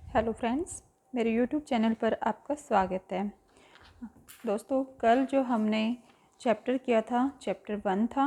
Hello friends, मेरे YouTube channel पर आपका स्वागत है। दोस्तों, कल जो हमने चैप्टर किया था, चैप्टर 1 था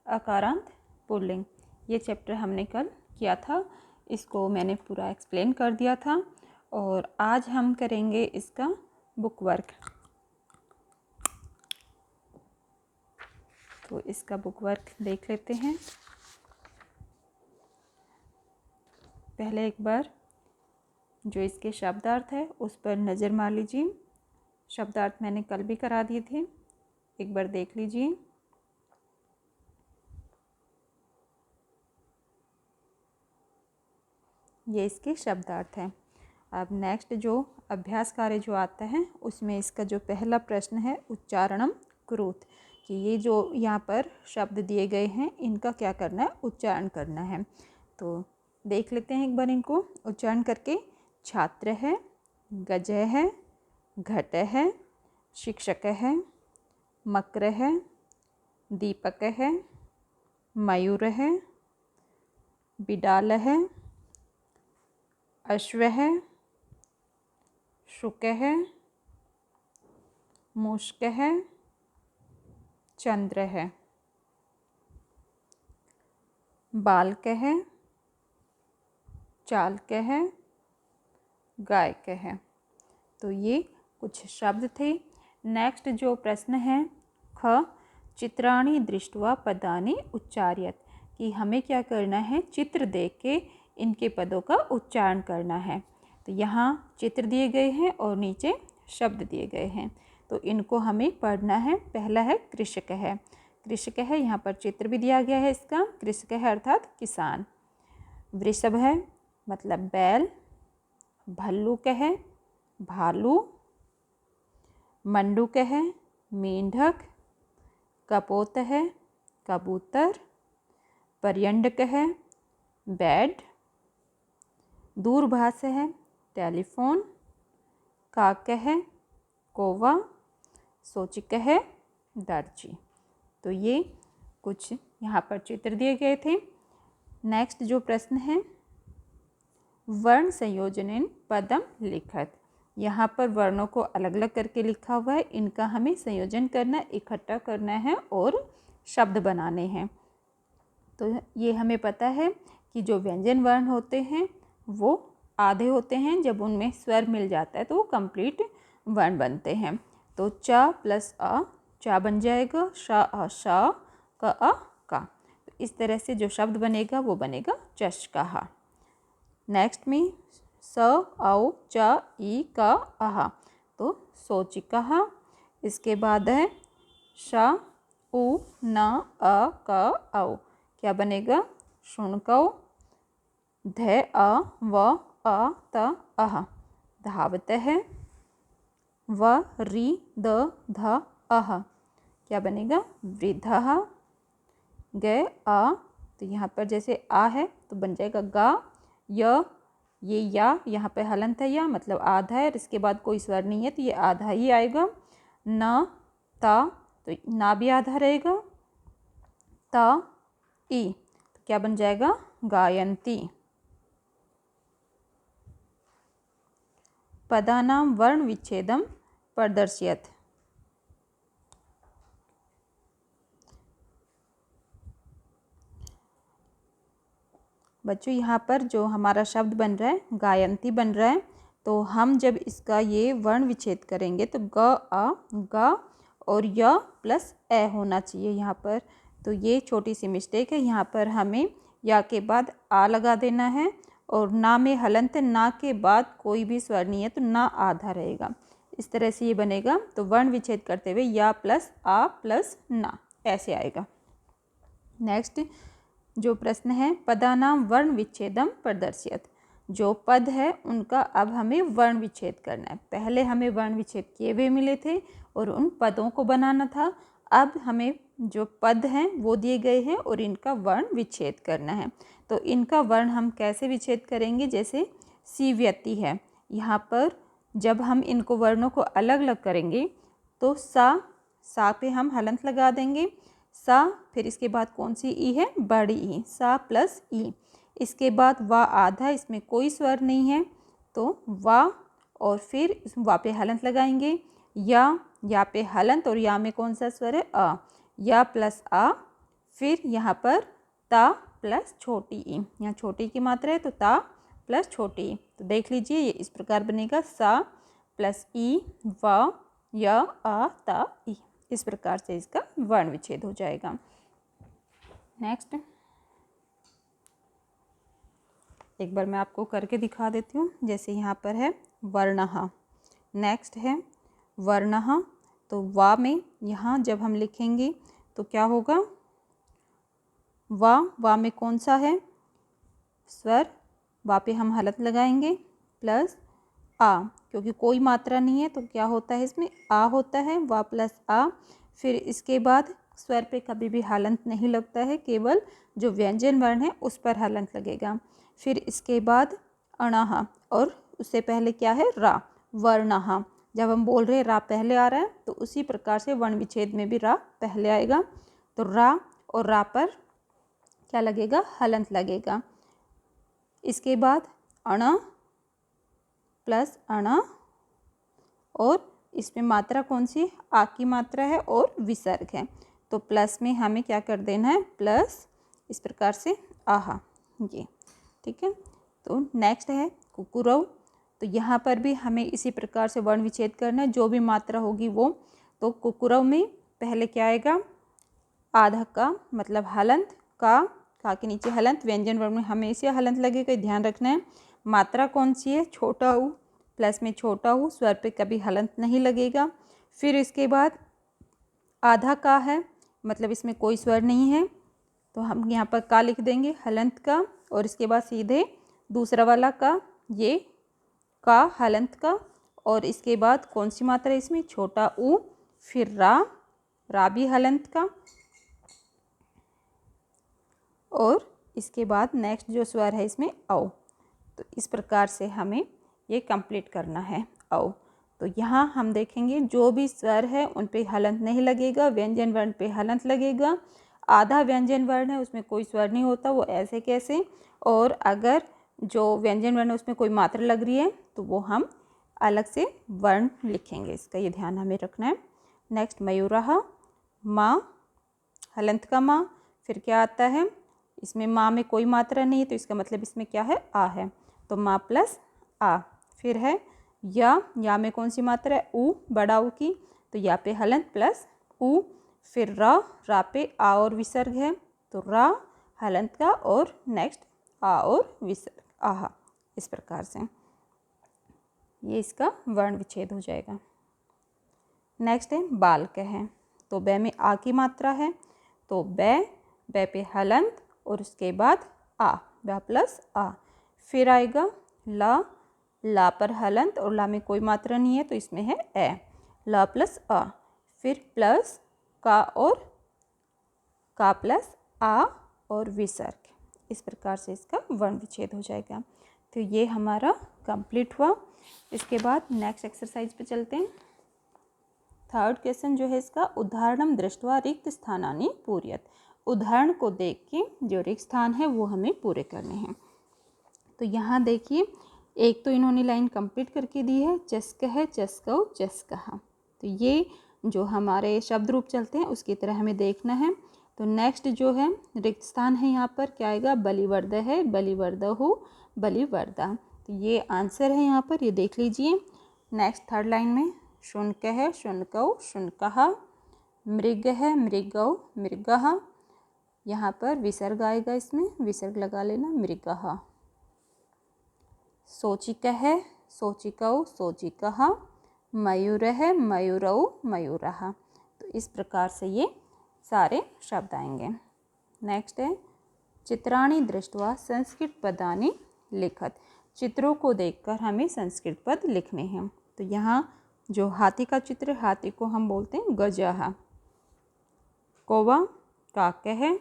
अकारांत पुल्लिंग। ये चैप्टर हमने कल किया था, इसको मैंने पूरा एक्सप्लेन कर दिया था और आज हम करेंगे इसका बुक वर्क। तो इसका बुक वर्क देख लेते हैं। पहले एक बार जो इसके शब्दार्थ है उस पर नज़र मार लीजिए। शब्दार्थ मैंने कल भी करा दिए थे, एक बार देख लीजिए। ये इसके शब्दार्थ हैं। अब नेक्स्ट जो अभ्यास कार्य जो आता है उसमें इसका जो पहला प्रश्न है उच्चारणम कुरुत, कि ये जो यहाँ पर शब्द दिए गए हैं इनका क्या करना है, उच्चारण करना है। तो देख लेते हैं एक बार इनको उच्चारण करके। छात्र है, गज है, घट है, शिक्षक है, मकर है, दीपक है, मयूर है, बिडाल है, अश्व है, शुक है, मुश्क है, चंद्र है, बालक है, चालक है, गायक है। तो ये कुछ शब्द थे। नेक्स्ट जो प्रश्न है ख चित्राणि दृष्ट्वा पदानि उच्चार्यत, कि हमें क्या करना है, चित्र देख के इनके पदों का उच्चारण करना है। तो यहाँ चित्र दिए गए हैं और नीचे शब्द दिए गए हैं, तो इनको हमें पढ़ना है। पहला है कृषक है, कृषक है, यहाँ पर चित्र भी दिया गया है इसका। कृषक है अर्थात किसान। वृषभ है मतलब बैल। भल्लुक है भालू। मंडूक है मेंढक। कपोत है कबूतर। पर्यंडक है बैड। दूरभाष है टेलीफोन। काक है कौवा। सोचिक है दर्जी। तो ये कुछ यहाँ पर चित्र दिए गए थे। नेक्स्ट जो प्रश्न है वर्ण संयोजनेन पदम लिखत, यहाँ पर वर्णों को अलग अलग करके लिखा हुआ है, इनका हमें संयोजन करना, इकट्ठा करना है और शब्द बनाने हैं। तो ये हमें पता है कि जो व्यंजन वर्ण होते हैं वो आधे होते हैं, जब उनमें स्वर मिल जाता है तो वो कंप्लीट वर्ण बनते हैं। तो च प्लस अ चा बन जाएगा, श अ शा, क अ का। तो इस तरह से जो शब्द बनेगा वो बनेगा चषकहा। नेक्स्ट में स औ च ई क अह, तो सोचिकहा। इसके बाद है श उ न अ क औ, क्या बनेगा, शुनकौ। ध अ व अ त अह, धावत है। व री द ध अह, क्या बनेगा, वृद्धः। ग आ, तो यहाँ पर जैसे आ है तो बन जाएगा गा। ये या यहाँ पे हलंत है, या मतलब आधा है और इसके बाद कोई स्वर नहीं है तो ये आधा ही आएगा। न ता, तो ना भी आधा रहेगा। ता ई, तो क्या बन जाएगा, गायंती। पदानां वर्ण विच्छेदम प्रदर्शयत, बच्चों यहाँ पर जो हमारा शब्द बन रहा है गायंती बन रहा है, तो हम जब इसका ये वर्ण विच्छेद करेंगे तो ग आ गा और य प्लस ए होना चाहिए यहाँ पर। तो ये छोटी सी मिस्टेक है, यहाँ पर हमें या के बाद आ लगा देना है और ना में हलंत, ना के बाद कोई भी स्वर नहीं है तो ना आधा रहेगा। इस तरह से ये बनेगा। तो वर्ण विच्छेद करते हुए या प्लस आ प्लस ना ऐसे आएगा। नेक्स्ट जो प्रश्न है पदानां वर्ण विच्छेदम प्रदर्शयत, जो पद है उनका अब हमें वर्ण विच्छेद करना है। पहले हमें वर्ण विच्छेद किए हुए मिले थे और उन पदों को बनाना था। अब हमें जो पद हैं वो दिए गए हैं और इनका वर्ण विच्छेद करना है। तो इनका वर्ण हम कैसे विच्छेद करेंगे, जैसे सी व्यक्ति है, यहाँ पर जब हम इनको वर्णों को अलग अलग करेंगे तो सा पे हम हलंत लगा देंगे। सा, फिर इसके बाद कौन सी ई है, बड़ी ई, सा प्लस ई। इसके बाद वा आधा, इसमें कोई स्वर नहीं है तो वा और फिर इस वा पे हलंत लगाएंगे, या पे हलंत और या में कौन सा स्वर है? आ। या प्लस आ, फिर यहाँ पर ता प्लस छोटी ई, यहाँ छोटी की मात्रा है तो ता प्लस छोटी ई। तो देख लीजिए ये इस प्रकार बनेगा, सा प्लस ई वा या आ ता ई। इस प्रकार से इसका वर्ण विच्छेद हो जाएगा। नेक्स्ट एक बार मैं आपको करके दिखा देती हूँ। जैसे यहाँ पर है वर्णः, नेक्स्ट है वर्णः, तो वा में यहाँ जब हम लिखेंगे तो क्या होगा? वा में कौन सा है स्वर? वा पे हम हलंत लगाएंगे प्लस आ, क्योंकि कोई मात्रा नहीं है तो क्या होता है इसमें? आ होता है, वा प्लस आ। फिर इसके बाद स्वर पे कभी भी हलंत नहीं लगता है, केवल जो व्यंजन वर्ण है उस पर हलंत लगेगा। फिर इसके बाद अणः, और उससे पहले क्या है? रा, वर्णः। जब हम बोल रहे हैं रा पहले आ रहा है तो उसी प्रकार से वर्ण विच्छेद में भी रा पहले आएगा। तो रा और रा पर क्या लगेगा? हलंत लगेगा। इसके बाद अण प्लस अण, और इसमें मात्रा कौन सी? आ की मात्रा है और विसर्ग है, तो प्लस में हमें क्या कर देना है? प्लस, इस प्रकार से आहा, ये ठीक है। तो नेक्स्ट है कुकुरव, तो यहाँ पर भी हमें इसी प्रकार से वर्ण विच्छेद करना है, जो भी मात्रा होगी वो। तो कुकुरव में पहले क्या आएगा? आधा का मतलब हलंत, का के नीचे हलंत, व्यंजन वर्ण में हमेशा हलंत लगेगा, ध्यान रखना है। मात्रा कौन सी है? छोटा ऊ, प्लस में छोटा ऊ, स्वर पे कभी हलंत नहीं लगेगा। फिर इसके बाद आधा का है, मतलब इसमें कोई स्वर नहीं है, तो हम यहाँ पर का लिख देंगे हलंत का, और इसके बाद सीधे दूसरा वाला का, ये का हलंत का, और इसके बाद कौन सी मात्रा है इसमें? छोटा ऊ। फिर रा भी हलंत का, और इसके बाद नेक्स्ट जो स्वर है इसमें औ। तो इस प्रकार से हमें ये कंप्लीट करना है औ। तो यहाँ हम देखेंगे जो भी स्वर है उन पे हलंत नहीं लगेगा, व्यंजन वर्ण पे हलंत लगेगा। आधा व्यंजन वर्ण है उसमें कोई स्वर नहीं होता, वो ऐसे कैसे? और अगर जो व्यंजन वर्ण है उसमें कोई मात्रा लग रही है तो वो हम अलग से वर्ण लिखेंगे, इसका ये ध्यान हमें रखना है। नेक्स्ट मयूरः, माँ, हलंत का माँ। फिर क्या आता है? इसमें माँ में कोई मात्रा नहीं है तो इसका मतलब इसमें क्या है? आ है, तो माँ प्लस आ। फिर है या में कौन सी मात्रा है? ऊ, बड़ा ऊ की, तो या पे हलंत प्लस ऊ। फिर रा पे आ और विसर्ग है, तो रा हलंत का, और नेक्स्ट आ और विसर्ग, आहा। इस प्रकार से ये इसका वर्ण विच्छेद हो जाएगा। नेक्स्ट है बालक है, तो बै में आ की मात्रा है, तो बै पे हलंत और उसके बाद आ, बै प्लस आ। फिर आएगा ला पर हलंत और ला में कोई मात्रा नहीं है तो इसमें है ए, ला प्लस आ। फिर प्लस का और का प्लस आ और विसर्ग, इस प्रकार से इसका वर्ण विच्छेद हो जाएगा। तो ये हमारा कंप्लीट हुआ। इसके बाद नेक्स्ट एक्सरसाइज पे चलते हैं। थर्ड क्वेश्चन जो है इसका, उदाहरणम दृष्ट्वा रिक्त स्थानानि पूरयत। उदाहरण को देख के जो रिक्त स्थान है वो हमें पूरे करने हैं। तो यहाँ देखिए, एक तो इन्होंने लाइन कंप्लीट करके दी है, चस्कः चस्कौ चस्कः। तो ये जो हमारे शब्द रूप चलते हैं उसकी तरह हमें देखना है। तो नेक्स्ट जो है रिक्त स्थान है, यहाँ पर क्या आएगा? बलिवर्द है, बलिवर्दहु, बलिवर्दा। तो ये आंसर है यहाँ पर, ये देख लीजिए। नेक्स्ट थर्ड लाइन में शुनक है, शुनकौ, शुनकः। मृग है, मृगौ, मृगः। यहाँ पर विसर्ग आएगा, इसमें विसर्ग लगा लेना, मृगः। सोचिक है, सोचिकौ, सोचिकः। मयूर है, मयूरौ, मयूरः। तो इस प्रकार से ये सारे शब्द आएंगे। नेक्स्ट है चित्राणि दृष्ट्वा संस्कृत पदानि लिखत। चित्रों को देखकर हमें संस्कृत पद लिखने हैं। तो यहाँ जो हाथी का चित्र, हाथी को हम बोलते हैं गजः। कौवा काक है,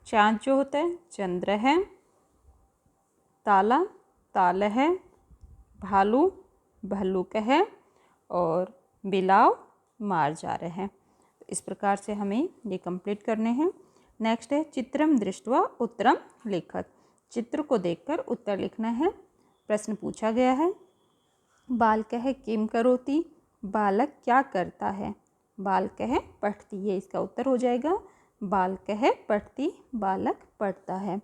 चाँद जो होता है चंद्र है, ताला ताल है, भालू भल्लुक है, और बिलाव मार्जार है। इस प्रकार से हमें ये कंप्लीट करने हैं। नेक्स्ट है चित्रम दृष्ट्वा उत्तरम लिखत। चित्र को देखकर उत्तर लिखना है। प्रश्न पूछा गया है। बालकः किम करोति, बालक क्या करता है। बालकः पठति, ये इसका उत्तर हो जाएगा। बालकः पठति, बालक पढ़ता है।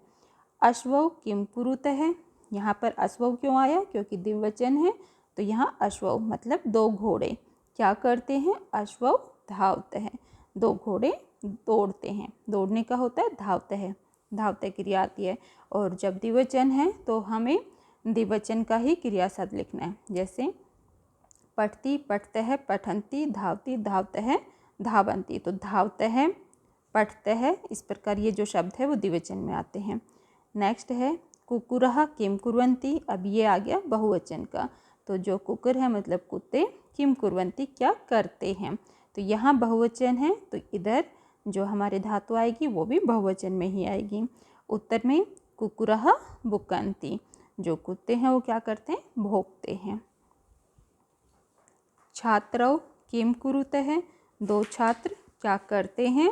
अश्वौ किम कुरुतः, यहाँ पर अश्वौ क्यों आया, क्योंकि द्विवचन है, तो यहाँ अश्वौ मतलब दो घोड़े क्या करते हैं, अश्वौ धावते हैं, दो घोड़े दौड़ते हैं। दौड़ने का होता है धावते हैं, धावते क्रिया आती है। और जब द्विवचन है तो हमें द्विवचन का ही क्रियाशब्द लिखना है। जैसे पठती, पठते हैं, पठन्ति, धावती, धावते हैं, धावन्ति। तो धावते हैं, पठते हैं, इस प्रकार ये जो शब्द है वो द्विवचन में आते हैं। नेक्स्ट है कुकुरः किम कुर्वन्ति, अब ये आ गया बहुवचन का। तो जो कुकुर है मतलब कुत्ते, किम कुर्वन्ति क्या करते हैं। तो यहाँ बहुवचन है तो इधर जो हमारे धातु आएगी वो भी बहुवचन में ही आएगी। उत्तर में कुकुरः भुक्कन्ति, जो कुत्ते हैं वो क्या करते हैं, भोंकते हैं। छात्रौ किम कुरुतः, दो छात्र क्या करते हैं,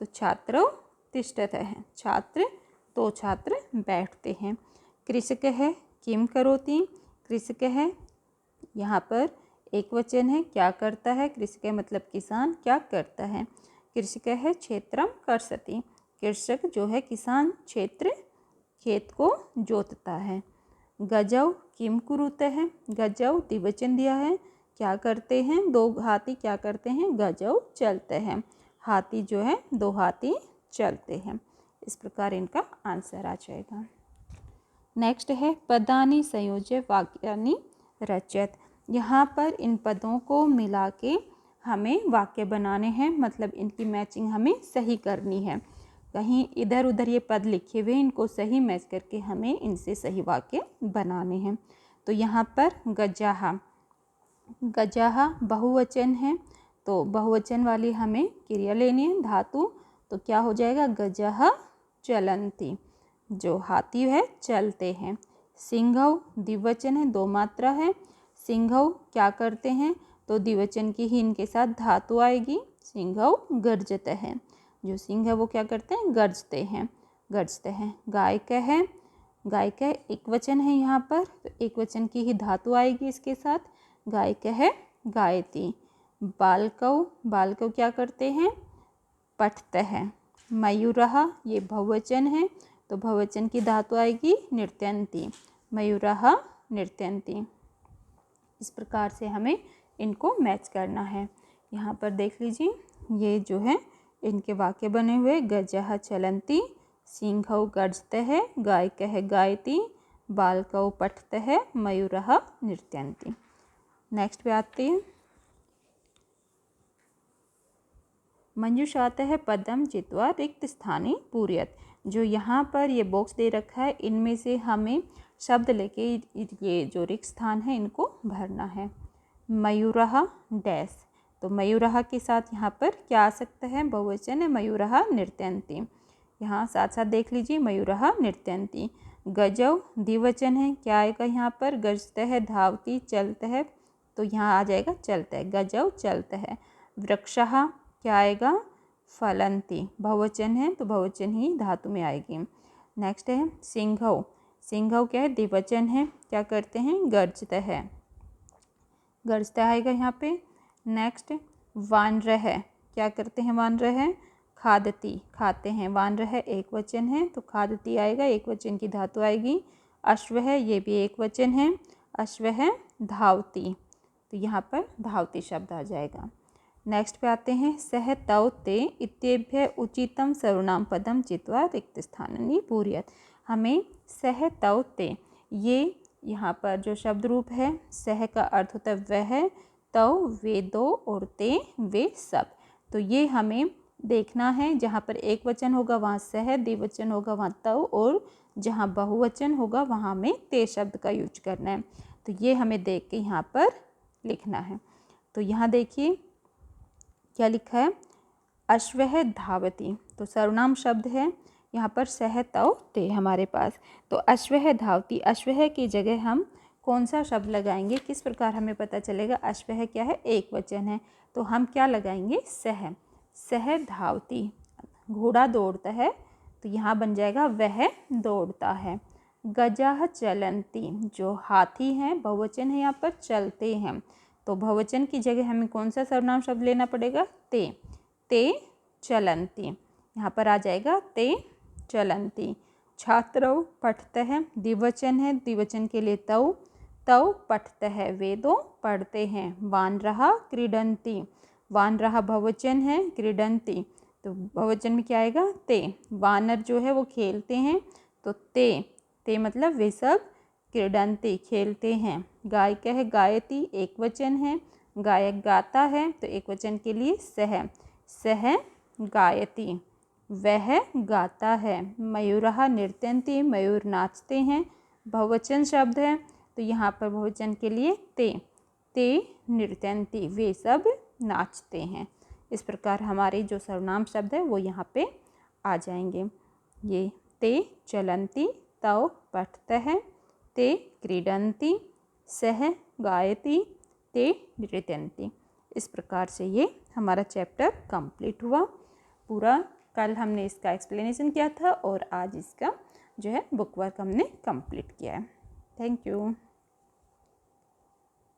तो छात्रौ तिष्ठतः, छात्र दो छात्र बैठते हैं। कृषकः किम करोति, कृषकः यहाँ पर एक वचन है, क्या करता है, कृषक मतलब किसान क्या करता है। कृषकः क्षेत्रम कर्षति, कृषक जो है किसान क्षेत्र खेत को जोतता है। गजौ किम कुरुतः, गजौ द्विवचन दिया है, क्या करते हैं, दो हाथी क्या करते हैं, गजौ चलते हैं, हाथी जो है दो हाथी चलते हैं। इस प्रकार इनका आंसर आ जाएगा। नेक्स्ट है पदानि संयोज्य वाक्यानि रचयत, यहाँ पर इन पदों को मिला के हमें वाक्य बनाने हैं, मतलब इनकी मैचिंग हमें सही करनी है। कहीं इधर उधर ये पद लिखे हुए इनको सही मैच करके हमें इनसे सही वाक्य बनाने हैं। तो यहाँ पर गजाहा, गजाहा बहुवचन है, तो बहुवचन वाली हमें क्रिया लेनी है धातु, तो क्या हो जाएगा, गजाहा चलन्ति, जो हाथी है चलते हैं। सिंघौ द्विवचन है, दो मात्रा है, सिंघौ क्या करते हैं, तो द्विवचन की ही इनके साथ धातु आएगी। सिंघौ गर्जते हैं, जो सिंह है वो क्या करते हैं, गरजते हैं, गरजते हैं। गायक है, गायक एक वचन है यहाँ पर, तो एक वचन की ही धातु आएगी इसके साथ। गायक है गायती। बालकौ, बालकौ क्या करते हैं, पठते हैं। मयूरः ये बहुवचन है, तो बहुवचन की धातु आएगी नृत्यन्ति, मयूरः नृत्यन्ति। इस प्रकार से हमें इनको मैच करना है। यहाँ पर देख लीजिए, ये जो है इनके वाक्य बने हुए, गजः चलन्ति, सिंहौ गर्जतः, गायकः गायति, बालकौ पठतः, मयूरः नृत्यन्ति। नेक्स्ट पे आते हैं, मंजुषातः पदम चित्वा रिक्त स्थाने पूरयत, जो यहाँ पर ये बॉक्स दे रखा है इनमें से हमें शब्द लेके ये जो रिक्त स्थान है इनको भरना है। मयूरः डैश, तो मयूरः के साथ यहाँ पर क्या आ सकता है, बहुवचन है, मयूरः नृत्यन्ति। यहाँ साथ साथ देख लीजिए, मयूरः नृत्यन्ति। गजौ द्विवचन है, क्या आएगा यहाँ पर, गजते है, धावती, चलते है, तो यहाँ आ जाएगा चलते है, गजौ चलते है। वृक्षः क्या आएगा, फलन्ति, बहुवचन है तो बहुवचन ही धातु में आएगी। नेक्स्ट है सिंघौ, सिंघौ क्या है, द्विवचन है, क्या करते हैं, गर्जते हैं, गर्जते आएगा यहाँ पे। नेक्स्ट वानरः, क्या करते हैं, वानरः, खादती, खाते हैं, वानरः एक वचन है तो खादती आएगा, एक वचन की धातु आएगी। अश्वः ये भी एक वचन है, अश्वः धावती, तो यहाँ पर धावती शब्द आ जाएगा। नेक्स्ट पे आते हैं, सह तौ ते इत्येभ्य उचितम सर्वनाम पदम चित्वा रिक्त स्थानानि पूरयत, हमें सह तौ ते, ये यहाँ पर जो शब्द रूप है, सह का अर्थ होता है वह, तौ वे दो, और ते वे सब, तो ये हमें देखना है, जहाँ पर एक वचन होगा वहाँ सह, द्विवचन होगा वहाँ तौ, और जहाँ बहुवचन होगा वहाँ हमें ते शब्द का यूज करना है। तो ये हमें देख के यहाँ पर लिखना है। तो यहाँ देखिए क्या लिखा है, अश्वः धावती, तो सर्वनाम शब्द है, यहाँ पर सह तौ ते हमारे पास, तो अश्वः धावती, अश्वः की जगह हम कौन सा शब्द लगाएंगे, किस प्रकार हमें पता चलेगा, अश्वः क्या है, एक वचन है, तो हम क्या लगाएंगे, सह, सह धावती, घोड़ा दौड़ता है, तो यहाँ बन जाएगा वह दौड़ता है। गजाः चलन्ति, जो हाथी हैं बहुवचन है यहाँ पर, चलते हैं। तो बहुवचन की जगह हमें कौन सा सर्वनाम शब्द लेना पड़ेगा? ते। ते चलन्ति, यहाँ पर आ जाएगा ते चलन्ति। छात्रौ पठतः द्विवचन है, द्विवचन के लिए तौ। तौ पठतः, वे दो पढ़ते हैं। वानरः क्रीडन्ति, वानरः बहुवचन है, क्रीडन्ति तो बहुवचन में क्या आएगा? ते। वानर जो है वो खेलते हैं, तो ते मतलब वे सब क्रीडन्ति खेलते हैं। गायकः गायति एक वचन है, गायक गाता है, तो एक वचन के लिए सः गायति, वह गाता है। मयूरः नृत्यन्ति, मयूर नाचते हैं, बहुवचन शब्द है, तो यहाँ पर बहुवचन के लिए ते नृत्यन्ति, वे सब नाचते हैं। इस प्रकार हमारे जो सर्वनाम शब्द है वो यहाँ पे आ जाएंगे। ये ते चलन्ति, तौ पठतः, ते क्रीडन्ति, सः गायति, ते नृत्यन्ति। इस प्रकार से ये हमारा चैप्टर कंप्लीट हुआ पूरा। कल हमने इसका एक्सप्लेनेशन किया था और आज इसका जो है बुक वर्क हमने कंप्लीट किया है। Thank you.